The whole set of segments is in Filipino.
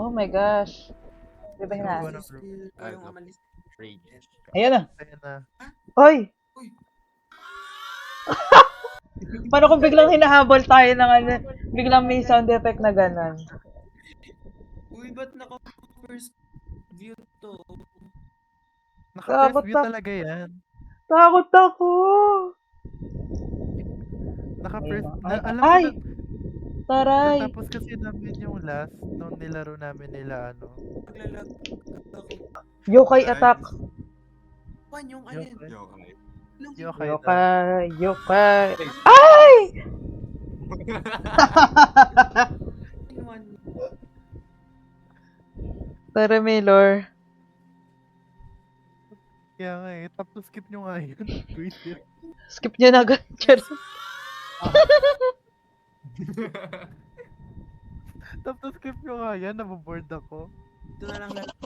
Oh my gosh. Di ba hina? Rage. Ayan na. Ayan na. Oy! Paano kung biglang hinahabol tayo ng ano, biglang may sound effect na gano'n? Uy, ba't naka-first view to? Naka-first Takot view ako. talaga yan. Takot ako! Naka-first, Ay, alam ay! ko Taray! natapos kasi namin yung last nung nilaro namin nila ano. Naglalag ako. Yokai attack! Pan yung alin? Yokai. Yokai na. Yokai! Yokai! Ay! One. Tara, Maylor. Kaya nga eh, tapos skip nyo nga yun. Buisit. Skip niya na agad. Tapos skip nyo nga yan, naboboard ako. Ito na lang natin.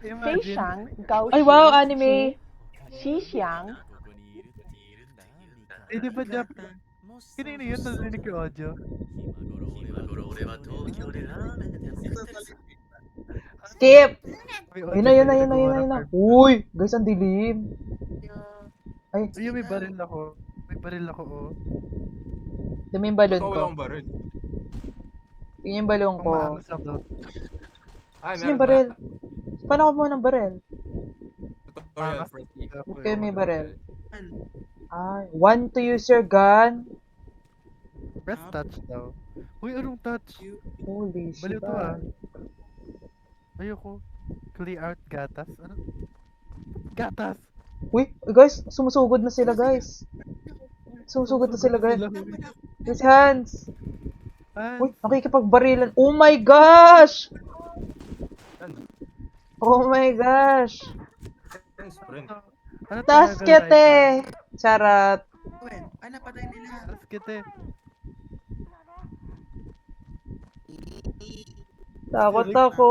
Imagine, Ay, wow, anime! Xixang. eh di ba Jap, kanina yun, narinig yung audio. Skip! May Ayun na, yun na, yun na, yun na, narinig yun na. ko, Uy! Guys, ang dilim. Ay, Ayun, may baril ako. May baril ako, oh. dami yung balon Ikaw ko. walang baril. Yun yung balon Kung ko. maangas ako. Ay, Saan yung baril? Paano ako mo ng baril? Maangas Tutorial. ako, Okay, may eh. baril. Ano? Ay, want to use your gun? Press touch daw. Uy, anong touch? Holy shit. Baliw to, ah. Ayoko. Clear out gatas. Ano? Gatas! Uy, guys, sumusugod na sila, guys. Sumusugod na sila, guys. Guys, hands. Uy, nakikipagbarilan. Oh my gosh! Oh my gosh! Sprint. Ano Taskete! Charot. Gwen, napatay nila. Taskete. Takot ako.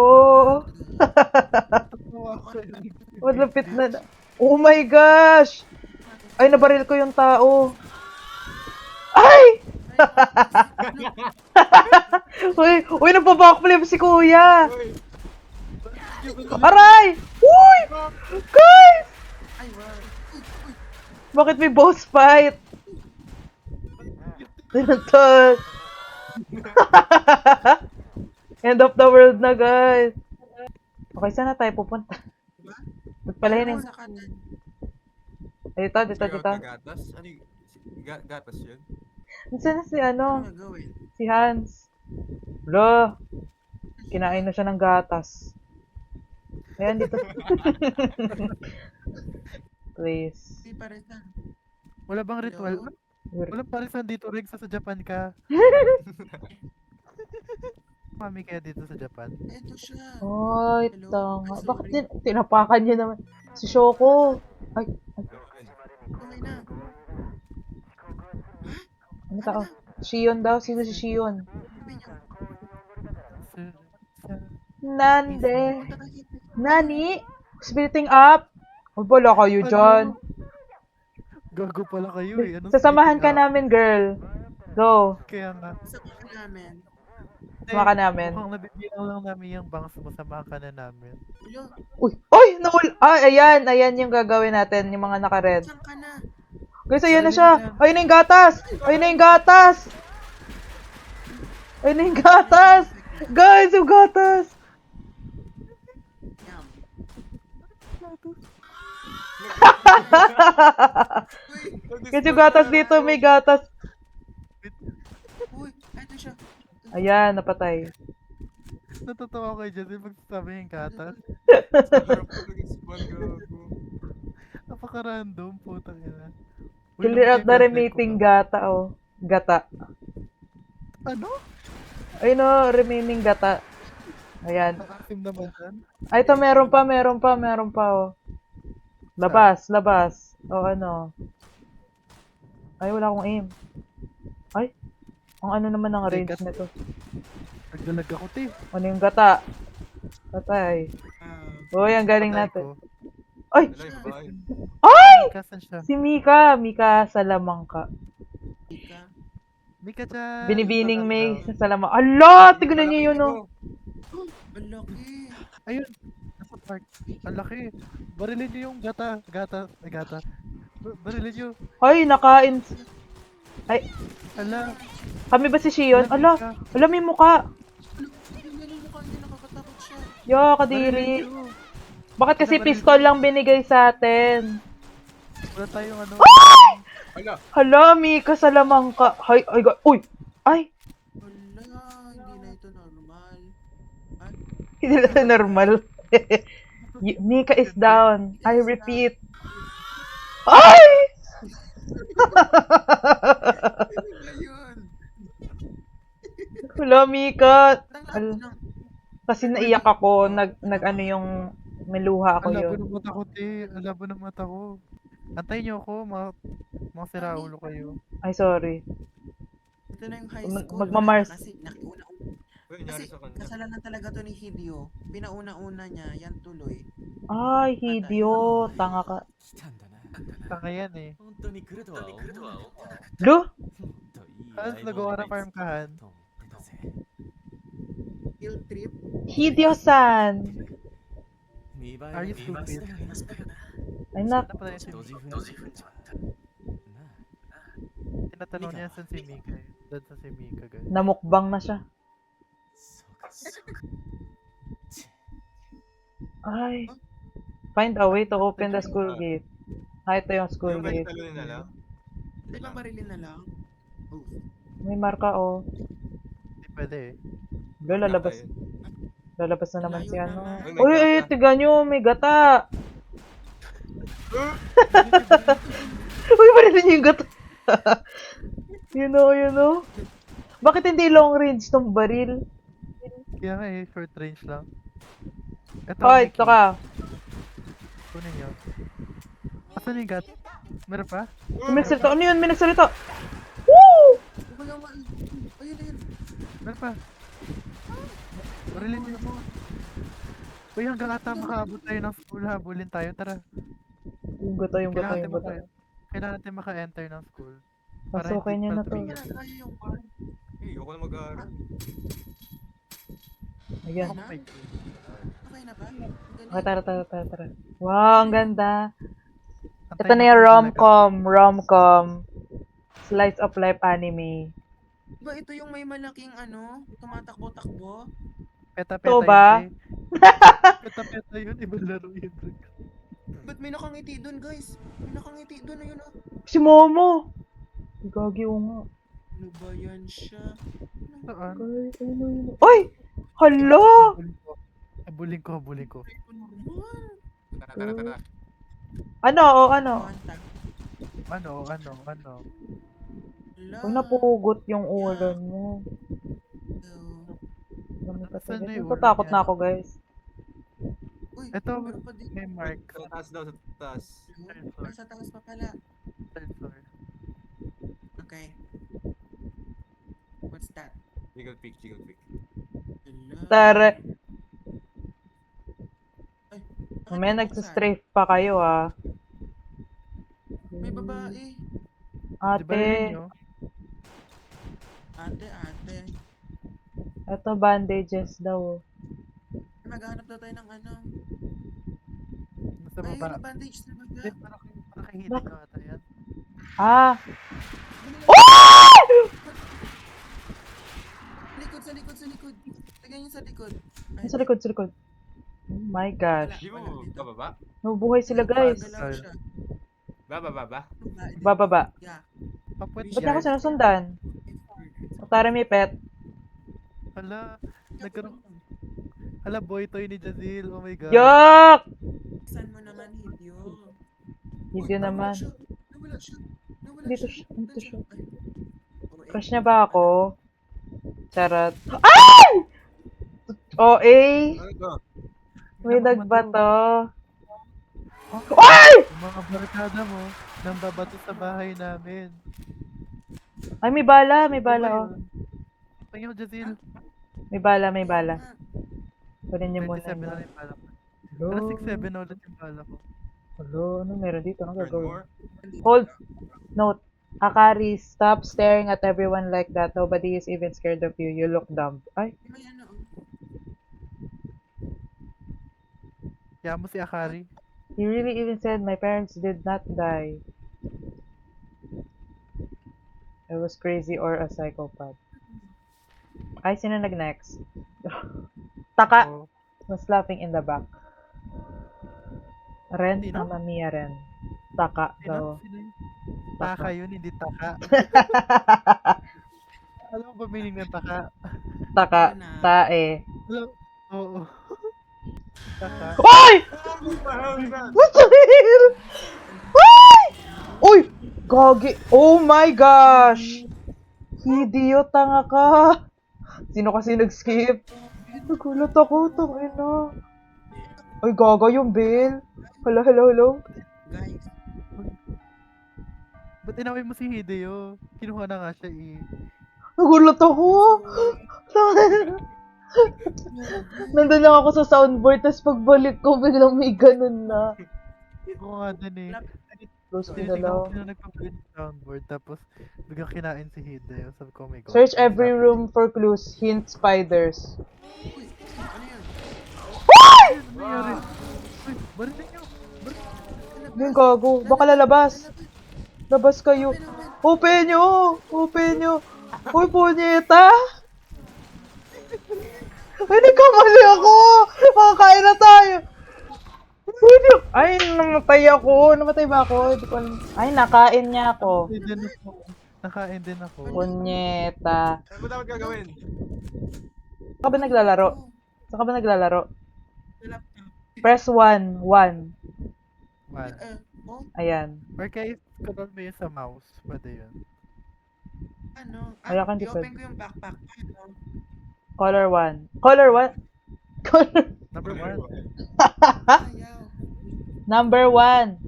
Malapit na. Oh my gosh! Ay, nabaril ko yung tao. Ay! Uy, nagpa-backflip si kuya. Aray! Uy! Guys! Ay, wow. Uy, uy. Bakit may boss fight? Tinatag. End of the world na, guys. Okay, saan na tayo pupunta? Ba't pala yun eh? Sa kanan. Dito. Gatas? Ano yung... Gatas yun? Saan na si Ano ano? gagawin? Si Hans. Lo. Kinain na siya ng gatas. Ayan, dito. Please. Hindi pa rin na. Wala bang ritual? Hello? Walang parisan dito, Rex, sa Japan ka. Mami kaya dito sa Japan. Eto siya. Ay, Hello? tanga. Ay, Bakit sorry. tinapakan niya naman? Si Shoko. Ay, Okay na. ano tao? Shion daw. Sino si Shion? Sabi niyo. Nande. Punta tayo dito. Nani? Splitting up? Huwag pala kayo dyan. Gago pala kayo eh. Anong Sasamahan ka speaking up? namin, girl. Go. Kaya nga. Sa mga namin. Sama ka namin. Mukhang nabibilang lang namin yung bangs mo. Samahan ka na namin. Hello? Uy! Uy! Ayan! Ayan yung gagawin natin. Yung mga naka-red. Saan ka na? Guys, ayan na siya! Ayun na yung gatas! Ayun na yung gatas! Ayun na yung gatas! Guys, yung gatas! Yum. Guys, yung gatas dito, may gatas. Uy, eto siya. Ayan, napatay. Natutuwa ko kay Jesse pag sabi yung gatas. Harap ko naging spawn, gago. Napaka-random, putang ina. Uy, Clear out the lumaki yung birthday remaining ko gata, oh. Gata. pa. Ano? Ayun, oh, remaining gata. Ayan. Nakasim naman yan. Ay, ito, meron pa, oh. Labas. O, ano. Ay, wala akong aim. Ay, ang ano naman ang range nito. Nagdalag ako, te. Ano yung gata? Patay. Ah, Uy, ang galing Patay natin. ko. Ay! Wala yung babae. Kasan siya? Si Mika. Mika Salamangka. Ika. Mika dyan! Binibining Shout May out sa Salamangka. Ala! Tignan niyo yun, oh. Ang laki. daw. Ayun! Nasa park. Ang laki. Barilin niyo yung gata. Gata. Ay, gata. Barilin niyo. Ay, nakain. Ay, Ala. kami ba si Shion? Ala, Mika. ala may muka. Tingnan yung mukha niya, nakakatakot siya. Yo, Barilin kadiri. niyo. Bakit kasi Binabaril pistol ko. lang binigay sa atin? Wala tayong ano. Ala! Hala, Mika Salamangka. Hay, ay, uy! Ay, Wala, hindi na ito normal. Ay, hindi na normal. Mika is down. I repeat. Ay! ano ba yun? Hala, Mika. Tangan ng... Kasi naiyak ako. Nag-ano yung meluha ako Ang labo yun. ng mata ko, te. Ang labo ng mata ko. Antayin niyo ako. Mga siraulo kayo. Ay, sorry. Ito na yung high Mag- school. magmamars. Wala na kasi nakiuna-una. Uy, nangyari Kasi sa kanya. kasalanan talaga to ni Hideo. Pinauna-una niya, yan tuloy. Ay, Hideo. Tanga ka. Tanga yan eh. Lo? Hans, nagawa ng farm ka, Han. Guilt trip. Hideo-san. Are you stupid? Ay, nak. Ano pala yun si Mika? Tinatanong niya saan si Mika eh. Doon sa si Mika, guys. Namukbang na siya. Ay. Find a way to open the school gate. Ah, ito yung school Yung gate. talunin na lang. Di ba barilin na lang? Oh. May marka, oh. Hindi pwede eh. Lo, lalabas. Lalabas na naman Layo si ano. naman. Uy, may Uy, gata. uy, tiga nyo, may gata. Uy, parin niyo yung gata. Yun o. Bakit hindi long range tong baril? Kaya nga eh, short range lang. Ito, Hoy, Mickey. ito ka. Kunin niyo. Asan yung gat? Meron pa? May nagsalita. Ano yun? May nagsalita. Woo! Wala nga. Ayun, ayun. Meron pa. Barilin niyo mo. Uy, hanggang ata makaabot tayo ng school, habulin tayo. Tara. Yung gata, yung gata, yung gata. Kailangan natin maka-enter ng school. Pasukin niyo na to. palpigil. Wala kaya yung bar. Eh, ako na mag-aaral. Ayan. Oh my God. Okay na ba? Okay, tara. Wow, ang ganda. Ito Antayin na mo yung talaga. rom-com. Slice of life anime. Ba ito yung may malaking ano, tumatakbo-takbo? Peta-peta Ito yun, ba? eh. Peta-peta yun, ibang laro yun. Ba't may nakangiti dun, guys? May nakangiti dun, ayun oh. Si Momo. Gagi o nga. Ano ba yan siya? Saan? Ay, ano. Uy! Hala! Habulin ko. Normal. Tara. Ano, o ano? Contact. Ano? Wala. Kung napugot yung ulo mo. Saan na yung ulo Natatakot niya? na ako, guys. Uy, Ito, meron pa din. may mark. Sa taas daw, sa taas. Nasa taas pa pala. Third floor. Okay. What's that? Jiggle pick. Hala. Tara. Ay, May bakit nagsistrafe pa kayo, ah. May babae. Di ba rin Ate, nyo? Ate. ito bandages daw. Maghanap na tayo ng ano. Sa Ay, baba. yung bandage na baga. Hindi, parang nakahiding ka ata yan. Ah! Sa likod. Tignan niyo sa likod. Ano sa likod? Oh my gosh. Di mo bababa? Nabubuhay sila, guys. Galaw siya. Baba. Bababa. Yeah. Papuwet Ba't niya ako yan. sinusundan? Tara, may pet. Hala, nagkaroon. Hala, boy toy ni Jazil. Oh my God. Yuck! Saan mo naman, Hideo? Hideo naman. Nawala siya. Dito siya. Ay. Oh, eh. Crush niya ba ako? Charot. Ay! OA! Ano ito? May nagbato. Yung mga barkada mo, nang babato sa bahay namin. Ay, may bala, oh. Tingin mo, Jazil. May bala. Ah, Kunin niyo muna 27 na yun. rin yung bala ko. Hello? Pero 6-7 na ulit yung bala ko. Hello, ano meron dito? Ano Learn gagawin? more. Hold. Note. Akari, stop staring at everyone like that. Nobody is even scared of you. You look dumb. Ay, May ano, Kaya mo si Akari. he really even said my parents did not die. I was crazy or a psychopath. Ay, sino nag-next? Taka Oh, was laughing in the back. Ren, Sino? Mamma Mia Ren. Taka daw. Sino yun? Taka. Taka yun, hindi taka. Alam mo ba meaning ng taka? Taka. Ano na? Tae. Alam, oo. Taka. Oy! Oh, what the hell is that? What the hell? Ay! Uy! Gagi. Oh my gosh! Hideo, tanga ka. Sino kasi nag-skip? Nagulat ako, tangina. Ay, gaga yung Bill. Hello, hello, hello. Guys, Ba't inaway mo si Hideo? Kinuha na nga siya eh. Nagulat ako. Nandun lang ako sa soundboard, tapos pagbalik ko, biglang may ganun na. Ako nga din eh. Close ko na Tinitingnan ko lang. sino nagpa-play ng soundboard tapos biglang kinain si Hideo. Sabi ko, oh my god. Search what's every happening? room for clues. Hint spiders. uy, ano yan? Ano nangyari? Uy, barinig nyo! Yung gago. Baka lalabas. Labas kayo. Open nyo! Open nyo! Uy, punyeta! Ay, nagkamali ako! Makakain na tayo! Uy, ay, namatay ako. Namatay ba ako? Hindi ko alam. Ay, nakain niya ako. Nakain din ako. Nakain din ako. Punyeta. Ano ba dapat gagawin? Saan ka ba naglalaro? Saan ka ba naglalaro? Wala pa. Press 1. 1. One. Oh, Ayan. Or kaya scroll mo yun sa mouse. Pwede yun. ano? Ay, ako hindi i-open pwede. ko yung backpack. Ano? Color 1. Color 1? Color. Number one. Ayaw. Number 1.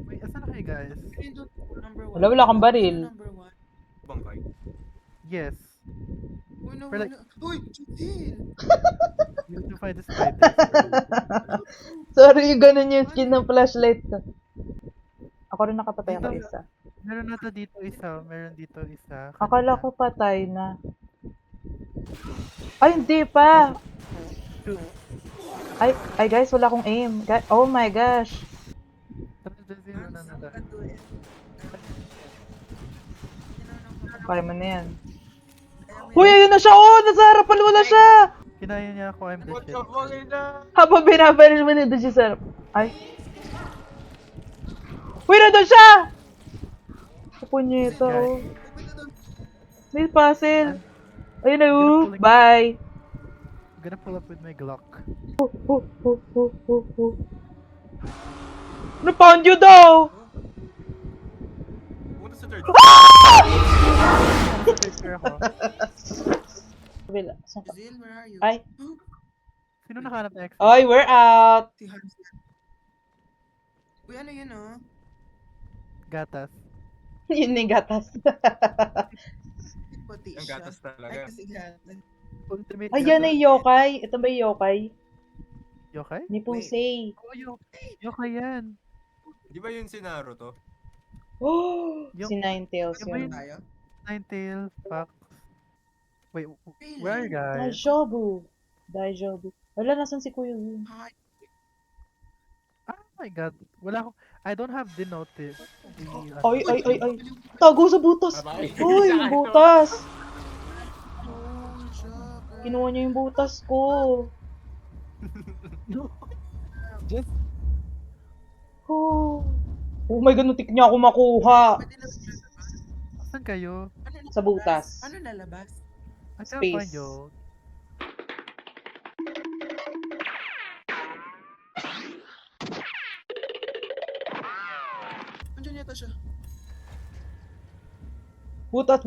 Wait, asan na kayo guys? Pinindot ko, number 1. Wala, wala kang baril. Number 1. Bangkay. Yes. Uy, no, Pero like- Uy, Jill! You have to find the spiders. Sorry, ganun yung skin ng flashlight ko. Ako rin nakapatay ako Dito. isa. Meron na to dito isa. Meron dito isa. Akala ko patay na. Ay, hindi pa! Ay guys, wala akong aim. Oh my gosh. Zero na nila. Kaya mo na yan. Uy, ayun na siya! Oh, nasa harapan mo na siya! Kinaya niya ako, I'm the What shit. the fuck is that? Habang binabaril mo nito siya sa harap. Ay. Uy, nandun siya! Punyeta, oh. May puzzle. Ayun na, bye. I'm gonna pull up with my Glock. Na-found you daw! Pumunta sa third. Picture ako. Kabila. Saan ka? Jill, where are you? Ay. Sino nakahanap na exit? Ay, we're out! Si Hans. Uy, ano yun, oh? Gatas. Yun na yung gatas. Puti Ang siya. gatas Ay, talaga. kasi gatas. Ultimate Ay, yan gatas. ay yokai. Ito ba yung yokai? Yokai? Ni Pusei. Oh, yokai yan. Di ba yun si Naruto? Oh, Yung- si Ninetales yung ba yun. yun? Tayo? Ninetail, Fox. Wait, Really? where are you guys? Daijoubu. Daijoubu. Wala, nasan si Kuya Win? Hi. Oh my god. Wala akong, I don't have the notice. Ay. Tago sa butas. Uy, yung butas. Oh, shock. Kinuha niya yung butas ko. No. Just, Oh. Oh my god, nutik niya ako makuha. Pwede na lalabas? saan kayo? Ano Sa butas. Ano lalabas? I can't Space. find you. Andiyan yata siya. Butas.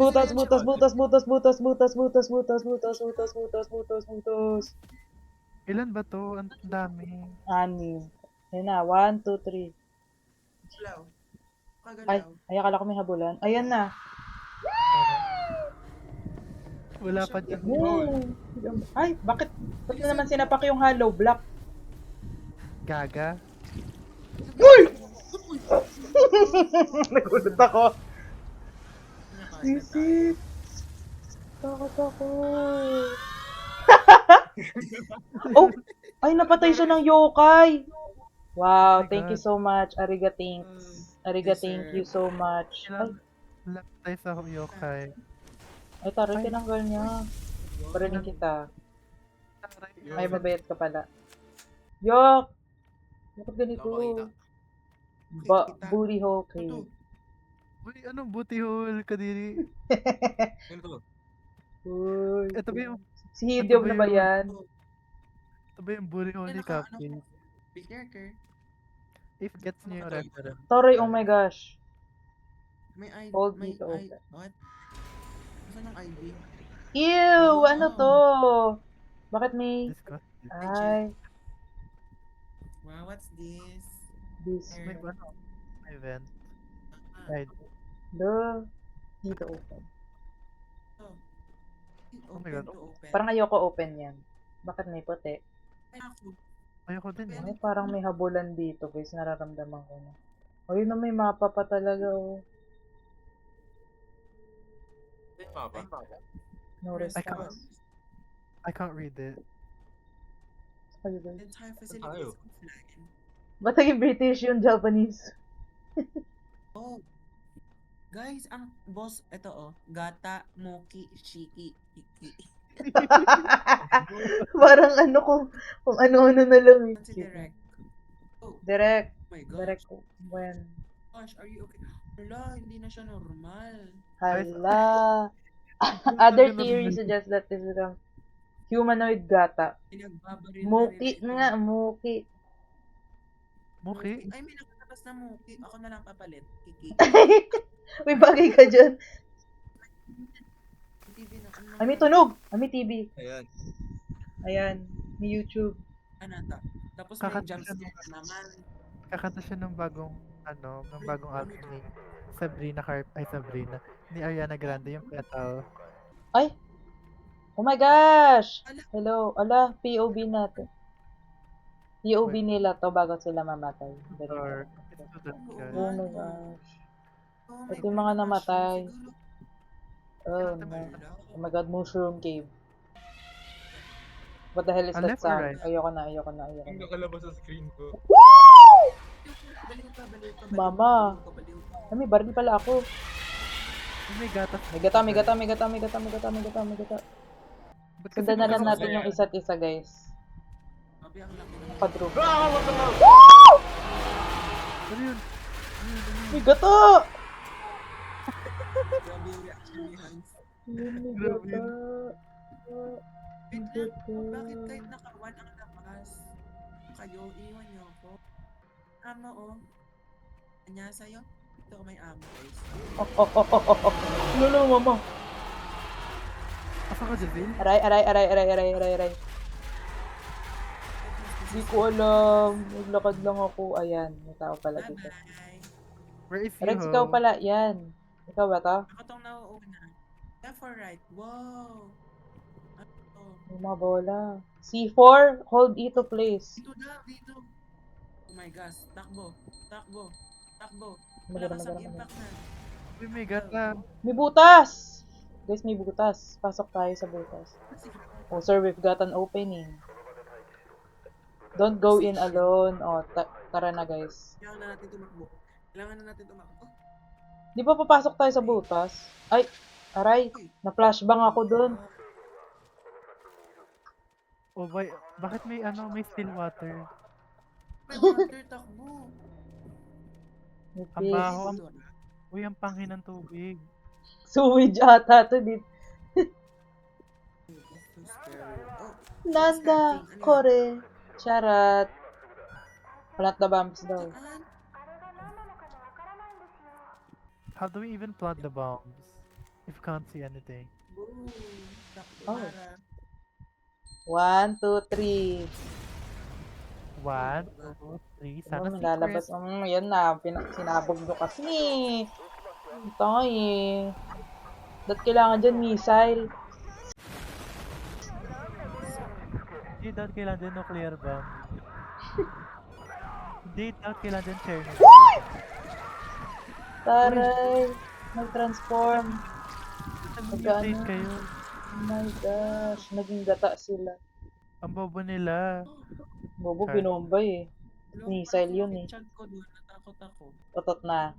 Ilan ba to? Ang dami. Anim. Yan na, 1, 2, 3. Galaw. Ay, Kagalaw. akala ko may habulan. Ayan na. Wala pa dyan. Oh. Ay, bakit? Ba't na naman sinapak yung hollow block? Gaga. Uy! Nagulat ako. Sisip. Takot ako. Oh! Ay, napatay siya ng yokai. Wow, Oh my thank you God. so much. Ariga, thanks. Ariga, thank you so much. Ay, Ilan tayo sa yokai? ay taray, Ay. tinanggal niya. Paraling kita. Ay, mabayad ka pala. Yok! Bakit ganito? Booty hole Ito. cave. Uy, anong booty hole kadiri? Ano to? Uy. Ito ba yung, Si Hideob na ba yun? yan? ito ba yung booty hole ni Captain? Be careful. If gets niyo yung reference. Taray, oh my gosh. May ID. Hold May dito, ID. open. What? Saan ang ID? Ew! Wow. Ano to? Bakit may... Disgusting. Ay, Wow, what's this? this... May ano? May event. Ah, Right. The... Dito open. Oh my open God. to open. Parang ayoko open yan. Bakit may puti? Ay, ako. Ayoko din. Ay, parang may habulan dito, guys. Nararamdaman ko na. O, yun na may mapa pa talaga, oh. Mapa. No response. I can't read it. Kayo, guys. The entire facility Tayo. is offline. Ba't naging British yung Japanese? Oh. Guys, ang boss, ito oh. Gata, Moki, Shiki, Hiki. Parang ano kung ano-ano na lang. Si Direct. Oh Direct. my gosh. Direct. When? Gosh, are you okay? Wala, hindi na siya normal. Hala. Other theories suggest that this is a humanoid gata. Pinagbabaril Muki na nga, muki. Muki? Ay, may nakalabas na Muki. Ako na lang papalit. Kiki. May bagay ka dyan. TV na. Ano Ay, may tunog. Ay, may TV. Ayan. Ayan. May YouTube. Ano to? Tapos may Kakanta jump siya scare naman. Kakanta siya ng bagong, ng bagong album ni Sabrina ay Sabrina. Ni Ariana Grande, yung Petal. Ay! Oh my gosh! Ala. Hello. Ala, POV natin. POV nila to bago sila mamatay. Or, it's to that guy. Oh my gosh. Oh, Ito yung mga namatay. Siguro. Oh no. Oh my god, mushroom cave. What the hell is that Left or sound? right? Ayoko na. Yung nakalabas sa screen ko. Baliw ka, baliw ka, Mama. baliw ka. Ay, may baril pala ako. Oh my gatas. May gata, may gata, may gata, may gata, may gata, may gata, may gata. Ba't kasi Sundan na lang may- natin yung isa't isa, guys. Sabi ang laki ng Padrog. Ano yun? May gata! grabe yung reaction ni Hans. Yun, may Grabe gata. Wait lang, bakit kahit nakawan ang lakas? Kayo, iwan niyo ako. Amo, oh. Anya sa'yo? Ito may amo, guys. Lolo, mama. Asa ka, Javil? Aray, aray, aray, aray, aray, aray, aray. Hindi ko alam. Naglakad lang ako. Ayan, may tao pala dito. Bye-bye. Where is Rex, Yuho? ikaw pala. Yan. Ikaw ba to? Ako tong nauuna. Left or right? Wow! Ano to? May mga bola. C4, hold E to place. Dito na, dito. Oh my gosh. Takbo. Takbo. Takbo. Maganda, Malakas ang maganda, impact na. Uy, may gata. May butas! Guys, may butas. Pasok tayo sa butas. Sige. Oh, sir, we've got an opening. Don't go in alone. Oh, tara na, guys. Kailangan na natin tumakbo. Kailangan na natin tumakbo. Di ba papasok tayo sa butas? Ay, aray. Na-flashbang ako dun. Oh, bakit may may still water? May water, takbo. May Ang fish. baho. Dito na. Uy, ang panghin ng tubig. Sewage ata to dito. So scary. Oh, Nanda, kore. Charat. Plant the bombs daw. saan? How do we even plant the bombs? If we can't see anything. Boom. Takbo, Oh. Mara. 1, 2, 3. 1, 2, 3. Sana Ano, lalabas. Yan na. Sinabog nyo kasi. Ito nga eh. Ba't kailangan dyan missile? Hindi dapat kailangan din nuclear bomb. Date out kailan din share nyo. Taray! Nag-transform. Nag-mutate Magkano? kayo. Oh my gosh. Naging gata sila. Ang bobo nila. Bobo, Char. binombay eh. Missile yun eh. Chat ko doon, natakot ako. Otot na.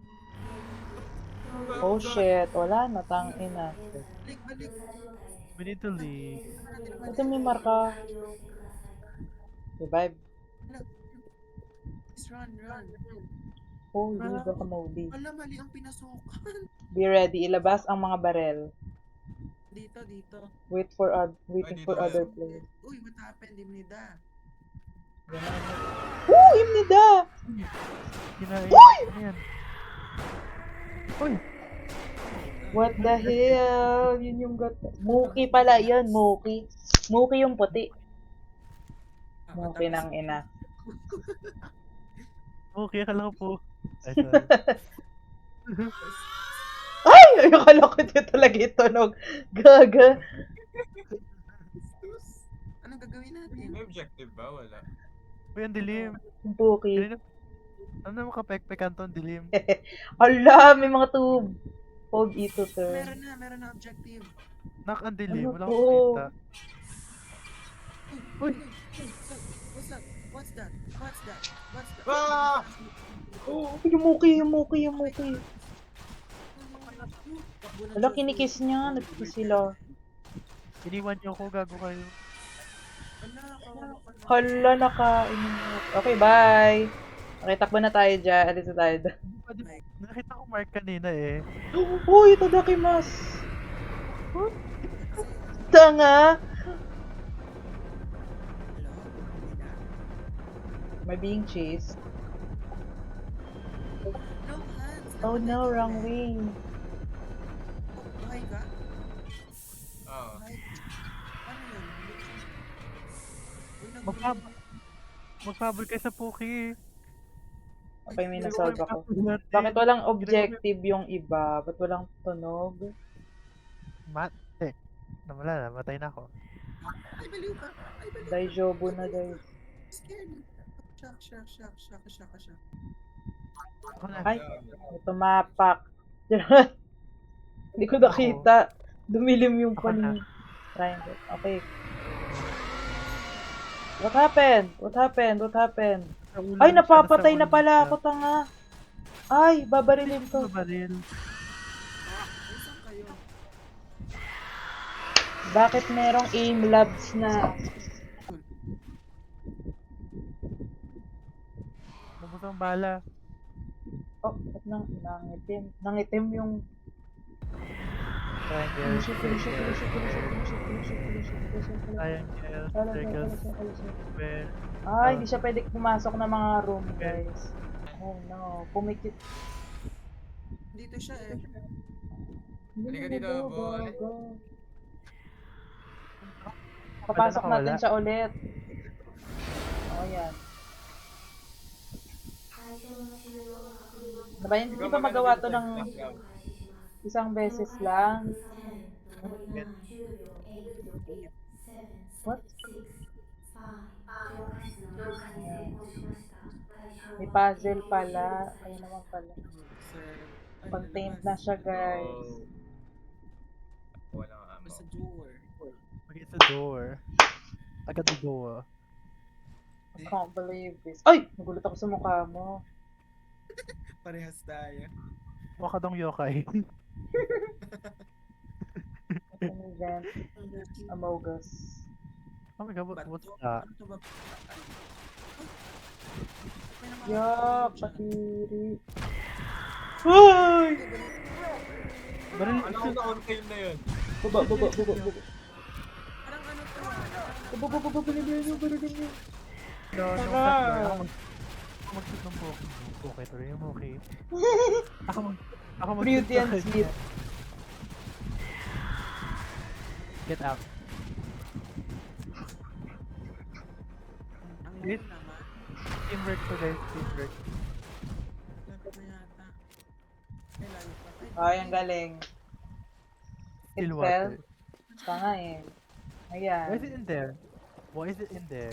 Oh shit. Wala na. Tangina. Balik. We need to leave. Ito may marka. Revive. Please run. Holy guacamole. Wala, mali ang pinasukan. Be ready. Ilabas ang mga barel. Dito. Waiting for other players. Uy, what happened, Dimnida? Woo! Imnida! Kinain. Ano yan? Uy! What the hell? Yun yung gata. Muki pala yun. Muki. Muki yung puti. Muki ng ina. Okay, akala ko po. Ay, sorry. Ay! Akala ko dito talaga itunog. Gaga. Anong gagawin natin? May objective ba? Wala. Uy, ang dilim. Yung Puki. Kanina, ano makapek-pekan to ang dilim? Ala, may mga tube. Hold ito, sir. Meron na objective. Nak, ang dilim. Ano Wala to? akong kita. Uy! What's that? Ah! Oh, yung Muki. Ala, kinikis niya. Nagkikis sila. Iniwan niyo ako, gago kayo. Hala, nakainin mo. Okay, bye. Okay, takbo na tayo dyan. Alis na tayo dyan. Pwede, nakita ko mark kanina eh. Uy, itadakimasu. Tanga. Am I being chased? No hands. Oh no, wrong way. Buhay ka? Ah. Buhay. Ano yun? Uy, Magpabol kayo sa Poki. Okay, may nasolve ako. Bakit walang objective yung iba? Ba't walang tunog? Wala na, matay na ako. Ay, baliw ka. Daijobu na, guys. Scared. Shock. Ako na. Ay, may tumapak. Hindi ko nakita. Dumilim yung Ako na. triangle. Okay. What happened? Ay, napapatay na pala ako, tanga. Ay, babarilin to. Baril. Saan kayo? Bakit merong aim labs na? Bubos ang bala. Oh, ba't nangitim? Nangitim yung... Triangle, Triangle. triangle, circle, square. Ay, hindi siya pwede pumasok ng mga room, guys. Oh no, pumikit. Dito siya eh. Halika dito, boy. Papasok Nakawala. natin siya ulit. Oh, yan. Diba, hindi ba magawa to ng isang beses lang? What? May puzzle pala. Ayun naman pala. Sir. Contained na siya, guys. Oh. Wala nga ammo. Sa door. Okay, sa door. Agad the door. I can't believe this. Ay! Nagulat ako sa mukha mo. Parehas tayo. Mukha dong yokai. An event. Amogus. Oh my god, what's that? Ano to ba? Yak! Patiri. Ay! Baril, Ano ang contain na yun? Baba. Parang ano to? Baba, barilin niyo. no, Tara. Ako mag-shoot ng Poki. Okay, tuloy yung okay. Ako mag-shoot Beauty and ng- sleep. Get out. Ang Wait. yun naman. Teamwork to guys, teamwork. Lapit na yata. Ay, layo pa. Ay, ang galing. It Still fell. water. Tanga eh. Why is Ayan. it in there? Why is it in there?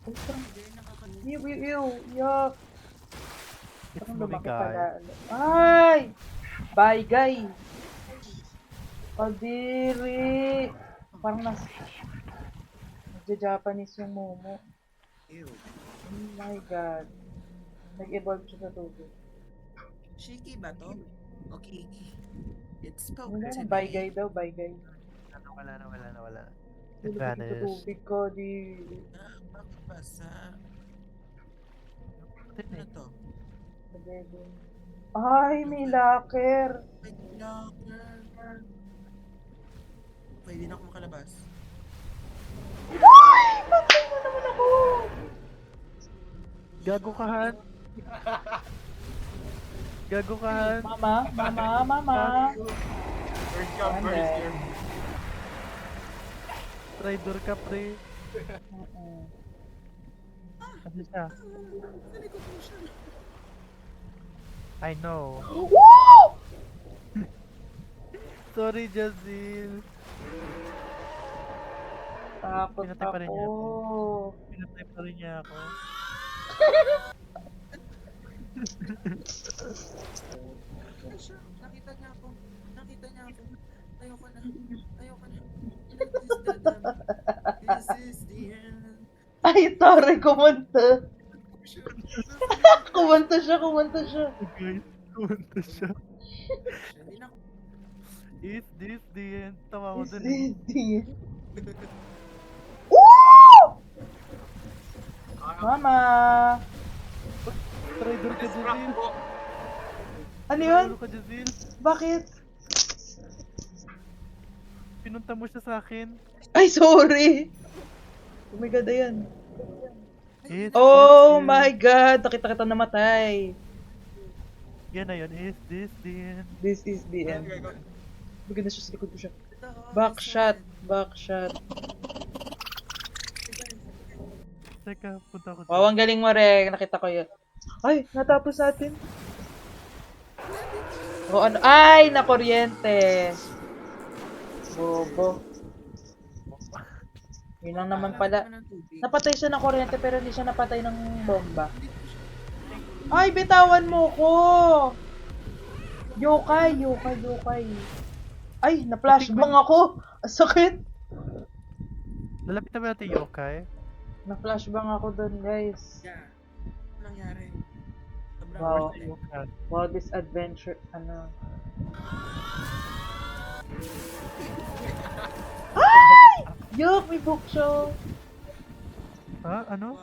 Uy, parang, Hindi, nakakalimutan. ew, ew, ew, yuck. It's Parang moving, lumaki guys. pala. Ay! Baygay! Kadiri! Parang nagja-Japanese yung Momo. Ew. Oh my God. Nag-evolve siya sa tubig. Shiki ba to? O Kiki? It spoke Wala to na, me. baygay daw, baygay. Wala. It Tulog sa vanished. tubig ko, di... Ah, bakit basa? Ano to? Ay, may locker! May locker. Okay, di na ako makalabas. Ay! Patay mo naman ako! Gago ka, Han. Gago ka, Han. Mama! First come, Ano? first serve. Traitor ka, pre. Mm-mm. Ano siya? Sa likod mo siya. I know. Woo! Sorry, Jazil. Takot Pinatay pa rin niya ako. Pinatay pa rin niya ako. Ano siya? Nakita niya ako. Ayoko na. This is the end. Ay, tore, kumanta. Kumanta siya. Guys, kumunta siya. Hindi na ako. Is this the end? Tawa ko Is dun eh. this the... Woo! Mama! Traitor ka, Jazil. Ano yun? Traitor ka, Jazil. Bakit? Pinunta mo siya sa akin. Ay, sorry! Oh my God, ayan. Is Oh this my God! Nakita kita namatay. Yan na yun. Is this the end? This is the end. Okay, go. Maganda siya sa likod ko siya. Ito, Backshot. listen. Backshot. Teka, punta ko Wow, ang galing mo, Rek. Nakita ko yun. Ay, natapos natin. O ano? Ay, nakuryente. Bobo. Yun lang naman pala. Naman ng tubig. Napatay siya ng kuryente pero hindi siya napatay ng bomba. Ay, bitawan mo ko! Yokai. Ay, na-flashbang ako. Ang sakit. Lalapit na ba natin yung yokai? Na-flashbang ako doon, guys. Yeah. Ano nangyari? Sobrang Wow. worth it. Yokai. Wow, this adventure, ano. Ay! Yok, may bookshelf. Ha? Ano?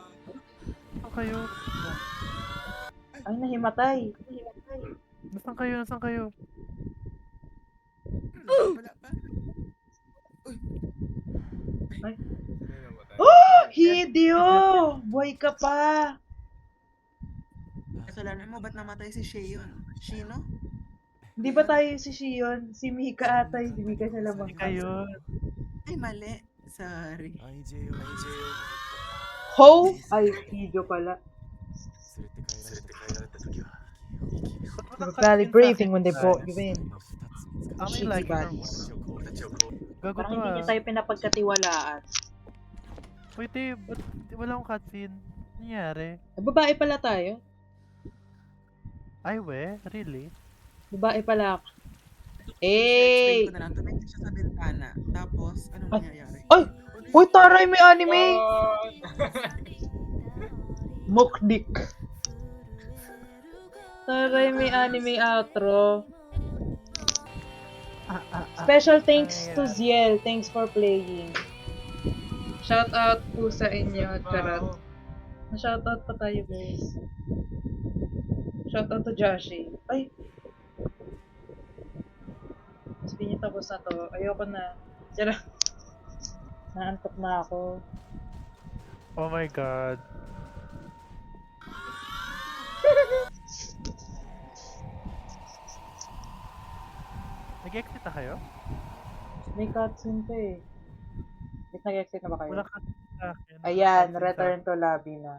Nasaan kayo? Ay, nahimatay. Nasaan kayo? Nasaan kayo? Wala pa. Ay. Hindi namatay. Oh! Hideo! Buhay ka pa! Kasalanan mo, ba't namatay si Sheon? Shino? Di ba tayo si Shion? Si Mika ata, si Mika sa lamang. Hindi kayo. Ay, mali. Sorry. Ho! Ay, Hideo pala. Valley briefing when they brought you in. Ang may Shitty like bodies. Gago Parang to hindi niyo ah. tayo pinapagkatiwalaan. Wait eh, ba't wala akong cutscene? Nangyari? Babae pala tayo? Ay we? Really? Babae pala ako. Explain Eh! ko na lang. Tumingin siya sa bintana. Tapos, ano Ay. nangyayari? Ay! Uy, taray, may anime! Oh! Mukdik. Taray, may anime outro. Special thanks to Ziel. Thanks for playing. Shout out po sa inyo, Charot. Wow. Na-shout out pa tayo, guys. Shout out to Joshi. Ay! Sabi niyo tapos na to. Ayoko na. Tira. Naantok na ako. Oh my god. Nag-exit na kayo? May cutscene pa eh. Wait, nag-exit na ba kayo? Wala cutscene sa akin. Wala Ayan, cutscene sa return to lobby na.